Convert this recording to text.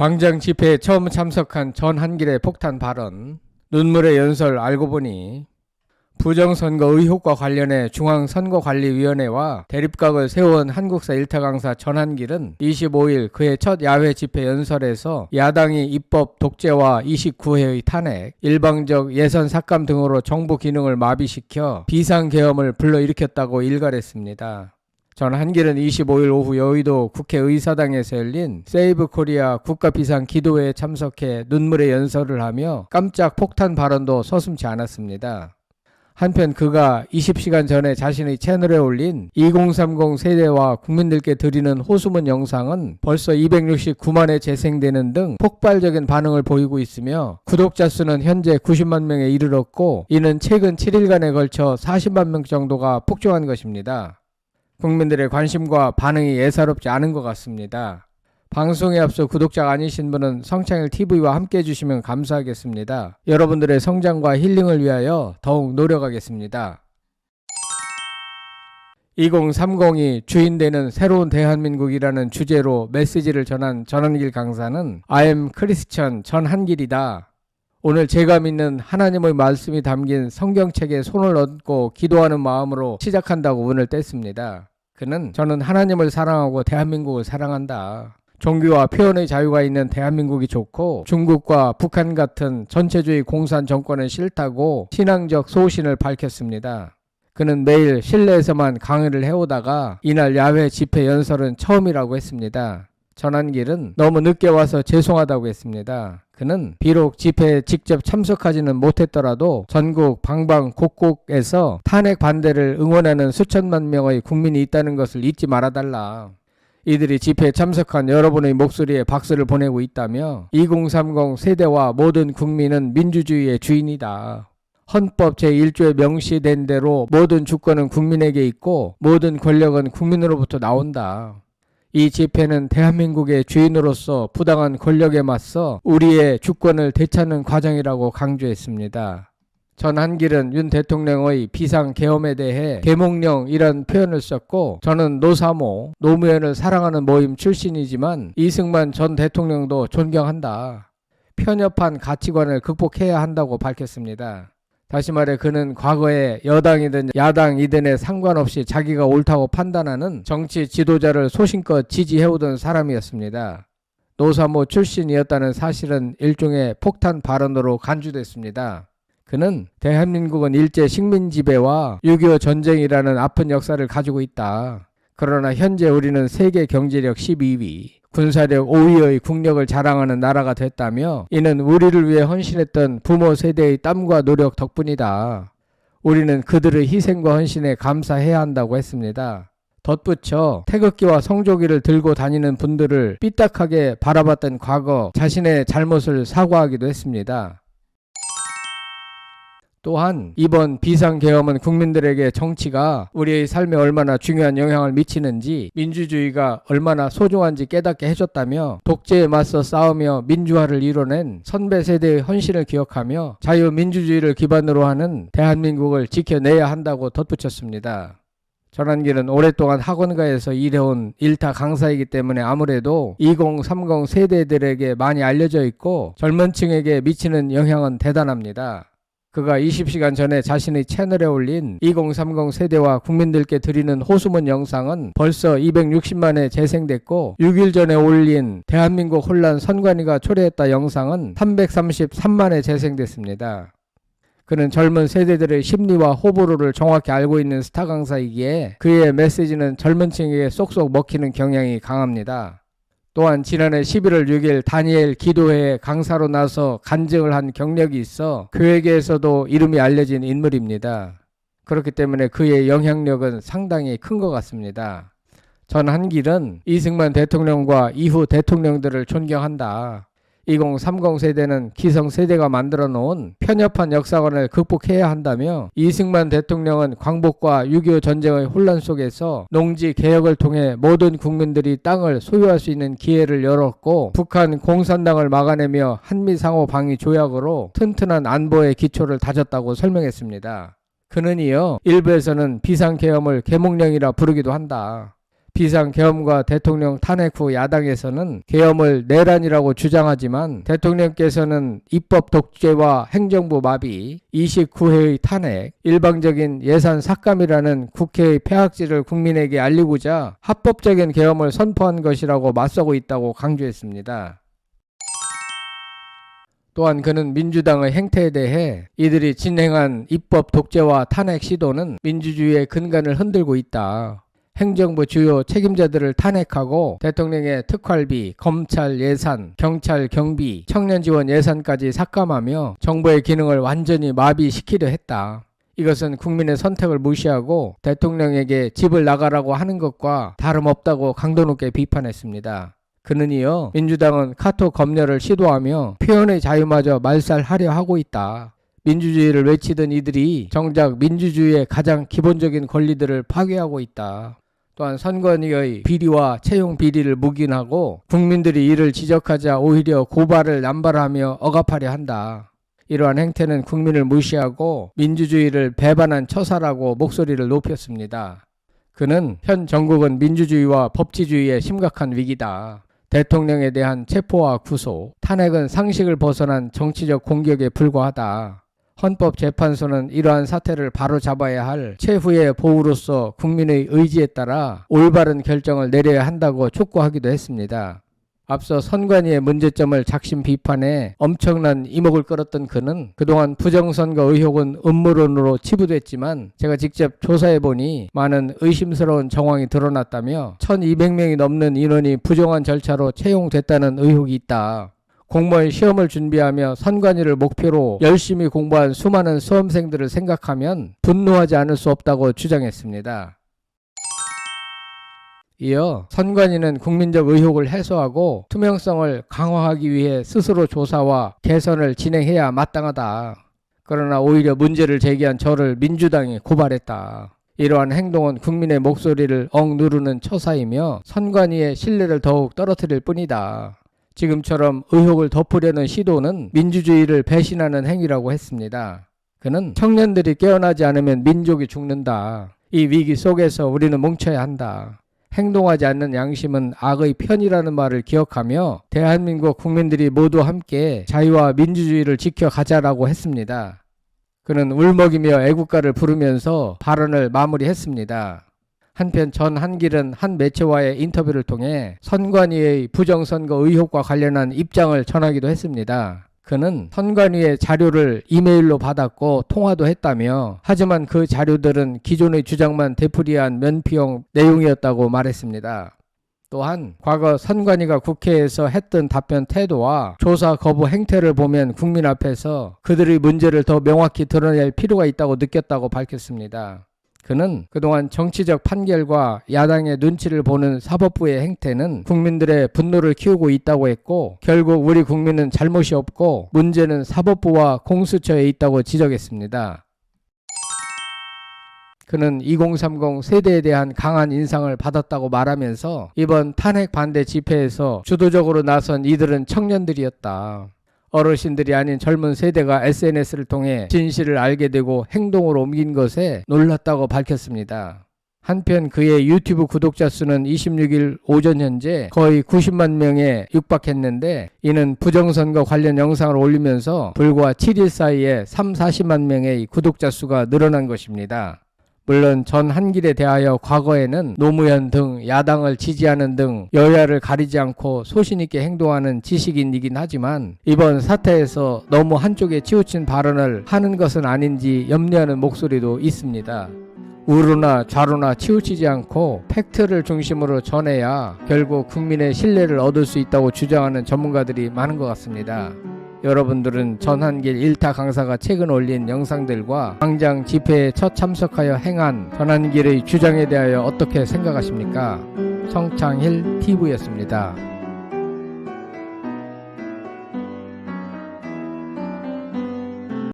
광장 집회에 처음 참석한 전한길의 폭탄 발언, 눈물의 연설 알고 보니 부정선거 의혹과 관련해 중앙선거관리위원회와 대립각을 세운 한국사 일타 강사 전한길은 25일 그의 첫 야외 집회 연설에서 야당이 입법 독재와 29회의 탄핵, 일방적 예선 삭감 등으로 정부 기능을 마비시켜 비상계엄을 불러일으켰다고 일갈했습니다. 전한길은 25일 오후 여의도 국회의사당에서 열린 세이브 코리아 국가비상기도회에 참석해 눈물의 연설을 하며 깜짝 폭탄 발언도 서슴지 않았습니다. 한편 그가 20시간 전에 자신의 채널에 올린 2030 세대와 국민들께 드리는 호소문 영상은 벌써 269만회 재생되는 등 폭발적인 반응을 보이고 있으며 구독자 수는 현재 90만 명에 이르렀고 이는 최근 7일간에 걸쳐 40만 명 정도가 폭증한 것입니다. 국민들의 관심과 반응이 예사롭지 않은 것 같습니다. 방송에 앞서 구독자가 아니신 분은 성창일TV와 함께 해주시면 감사하겠습니다. 여러분들의 성장과 힐링을 위하여 더욱 노력하겠습니다. 2030이 주인되는 새로운 대한민국이라는 주제로 메시지를 전한 전한길 강사는 I am Christian 전한길이다. 오늘 제가 믿는 하나님의 말씀이 담긴 성경책에 손을 얹고 기도하는 마음으로 시작한다고 문을 뗐습니다. 그는 저는 하나님을 사랑하고 대한민국을 사랑한다. 종교와 표현의 자유가 있는 대한민국이 좋고 중국과 북한 같은 전체주의 공산 정권은 싫다고 신앙적 소신을 밝혔습니다. 그는 매일 실내에서만 강의를 해오다가 이날 야외 집회 연설은 처음이라고 했습니다. 전한길은 너무 늦게 와서 죄송하다고 했습니다. 그는 비록 집회에 직접 참석하지는 못했더라도 전국 방방곡곡에서 탄핵 반대를 응원하는 수천만 명의 국민이 있다는 것을 잊지 말아달라. 이들이 집회에 참석한 여러분의 목소리에 박수를 보내고 있다며 2030 세대와 모든 국민은 민주주의의 주인이다. 헌법 제1조에 명시된 대로 모든 주권은 국민에게 있고 모든 권력은 국민으로부터 나온다. 이 집회는 대한민국의 주인으로서 부당한 권력에 맞서 우리의 주권을 되찾는 과정이라고 강조했습니다. 전한길은 윤 대통령의 비상계엄에 대해 계몽령이란 표현을 썼고 저는 노사모, 노무현을 사랑하는 모임 출신이지만 이승만 전 대통령도 존경한다. 편협한 가치관을 극복해야 한다고 밝혔습니다. 다시 말해 그는 과거에 여당이든 야당이든에 상관없이 자기가 옳다고 판단하는 정치 지도자를 소신껏 지지해오던 사람이었습니다. 노사모 출신이었다는 사실은 일종의 폭탄 발언으로 간주됐습니다. 그는 대한민국은 일제 식민지배와 6.25 전쟁이라는 아픈 역사를 가지고 있다. 그러나 현재 우리는 세계 경제력 12위, 군사력 5위의 국력을 자랑하는 나라가 됐다며 이는 우리를 위해 헌신했던 부모 세대의 땀과 노력 덕분이다. 우리는 그들의 희생과 헌신에 감사해야 한다고 했습니다. 덧붙여 태극기와 성조기를 들고 다니는 분들을 삐딱하게 바라봤던 과거 자신의 잘못을 사과하기도 했습니다. 또한 이번 비상계엄은 국민들에게 정치가 우리의 삶에 얼마나 중요한 영향을 미치는지 민주주의가 얼마나 소중한지 깨닫게 해줬다며 독재에 맞서 싸우며 민주화를 이뤄낸 선배 세대의 헌신을 기억하며 자유민주주의를 기반으로 하는 대한민국을 지켜내야 한다고 덧붙였습니다. 전한길은 오랫동안 학원가에서 일해온 일타 강사이기 때문에 아무래도 2030 세대들에게 많이 알려져 있고 젊은 층에게 미치는 영향은 대단합니다. 그가 20시간 전에 자신의 채널에 올린 2030 세대와 국민들께 드리는 호소문 영상은 벌써 260만회 재생됐고 6일 전에 올린 대한민국 혼란 선관위가 초래했다 영상은 333만회 재생됐습니다. 그는 젊은 세대들의 심리와 호불호를 정확히 알고 있는 스타 강사이기에 그의 메시지는 젊은 층에게 쏙쏙 먹히는 경향이 강합니다. 또한 지난해 11월 6일 다니엘 기도회에 강사로 나서 간증을 한 경력이 있어 교회계에서도 이름이 알려진 인물입니다. 그렇기 때문에 그의 영향력은 상당히 큰 것 같습니다. 전한길은 이승만 대통령과 이후 대통령들을 존경한다. 2030 세대는 기성세대가 만들어 놓은 편협한 역사관을 극복해야 한다며 이승만 대통령은 광복과 6.25 전쟁의 혼란 속에서 농지 개혁을 통해 모든 국민들이 땅을 소유할 수 있는 기회를 열었고 북한 공산당을 막아내며 한미 상호 방위 조약으로 튼튼한 안보의 기초를 다졌다고 설명했습니다. 그는 이어 일부에서는 비상계엄을 계몽령이라 부르기도 한다. 비상계엄과 대통령 탄핵 후 야당에서는 계엄을 내란이라고 주장하지만 대통령께서는 입법 독재와 행정부 마비, 29회의 탄핵, 일방적인 예산 삭감이라는 국회의 폐악질을 국민에게 알리고자 합법적인 계엄을 선포한 것이라고 맞서고 있다고 강조했습니다. 또한 그는 민주당의 행태에 대해 이들이 진행한 입법 독재와 탄핵 시도는 민주주의의 근간을 흔들고 있다. 행정부 주요 책임자들을 탄핵하고 대통령의 특활비, 검찰 예산, 경찰 경비, 청년 지원 예산까지 삭감하며 정부의 기능을 완전히 마비시키려 했다. 이것은 국민의 선택을 무시하고 대통령에게 집을 나가라고 하는 것과 다름없다고 강도 높게 비판했습니다. 그는 이어 민주당은 카톡 검열을 시도하며 표현의 자유마저 말살하려 하고 있다. 민주주의를 외치던 이들이 정작 민주주의의 가장 기본적인 권리들을 파괴하고 있다. 또한 선관위의 비리와 채용 비리를 묵인하고 국민들이 이를 지적하자 오히려 고발을 남발하며 억압하려 한다. 이러한 행태는 국민을 무시하고 민주주의를 배반한 처사라고 목소리를 높였습니다. 그는 현 정국은 민주주의와 법치주의의 심각한 위기다. 대통령에 대한 체포와 구속, 탄핵은 상식을 벗어난 정치적 공격에 불과하다. 헌법재판소는 이러한 사태를 바로잡아야 할 최후의 보루로서 국민의 의지에 따라 올바른 결정을 내려야 한다고 촉구하기도 했습니다. 앞서 선관위의 문제점을 작심 비판해 엄청난 이목을 끌었던 그는 그동안 부정선거 의혹은 음모론으로 치부됐지만 제가 직접 조사해보니 많은 의심스러운 정황이 드러났다며 1200명이 넘는 인원이 부정한 절차로 채용됐다는 의혹이 있다. 공무원 시험을 준비하며 선관위를 목표로 열심히 공부한 수많은 수험생들을 생각하면 분노하지 않을 수 없다고 주장했습니다. 이어 선관위는 국민적 의혹을 해소하고 투명성을 강화하기 위해 스스로 조사와 개선을 진행해야 마땅하다. 그러나 오히려 문제를 제기한 저를 민주당이 고발했다. 이러한 행동은 국민의 목소리를 억누르는 처사이며 선관위의 신뢰를 더욱 떨어뜨릴 뿐이다. 지금처럼 의혹을 덮으려는 시도는 민주주의를 배신하는 행위라고 했습니다. 그는 청년들이 깨어나지 않으면 민족이 죽는다. 이 위기 속에서 우리는 뭉쳐야 한다. 행동하지 않는 양심은 악의 편이라는 말을 기억하며 대한민국 국민들이 모두 함께 자유와 민주주의를 지켜가자라고 했습니다. 그는 울먹이며 애국가를 부르면서 발언을 마무리했습니다. 한편 전한길은 한 매체와의 인터뷰를 통해 선관위의 부정선거 의혹과 관련한 입장을 전하기도 했습니다. 그는 선관위의 자료를 이메일로 받았고 통화도 했다며 하지만 그 자료들은 기존의 주장만 되풀이한 면피용 내용이었다고 말했습니다. 또한 과거 선관위가 국회에서 했던 답변 태도와 조사 거부 행태를 보면 국민 앞에서 그들의 문제를 더 명확히 드러낼 필요가 있다고 느꼈다고 밝혔습니다. 그는 그동안 정치적 판결과 야당의 눈치를 보는 사법부의 행태는 국민들의 분노를 키우고 있다고 했고 결국 우리 국민은 잘못이 없고 문제는 사법부와 공수처에 있다고 지적했습니다. 그는 2030 세대에 대한 강한 인상을 받았다고 말하면서 이번 탄핵 반대 집회에서 주도적으로 나선 이들은 청년들이었다. 어르신들이 아닌 젊은 세대가 SNS를 통해 진실을 알게 되고 행동으로 옮긴 것에 놀랐다고 밝혔습니다. 한편 그의 유튜브 구독자 수는 26일 오전 현재 거의 90만 명에 육박했는데 이는 부정선거 관련 영상을 올리면서 불과 7일 사이에 30-40만 명의 구독자 수가 늘어난 것입니다. 물론 전한길에 대하여 과거에는 노무현 등 야당을 지지하는 등 여야를 가리지 않고 소신있게 행동하는 지식인이긴 하지만 이번 사태에서 너무 한쪽에 치우친 발언을 하는 것은 아닌지 염려하는 목소리도 있습니다. 우로나 좌로나 치우치지 않고 팩트를 중심으로 전해야 결국 국민의 신뢰를 얻을 수 있다고 주장하는 전문가들이 많은 것 같습니다. 여러분들은 전한길 1타 강사가 최근 올린 영상들과 당장 집회에 첫 참석하여 행한 전한길의 주장에 대하여 어떻게 생각하십니까? 성창힐 TV였습니다.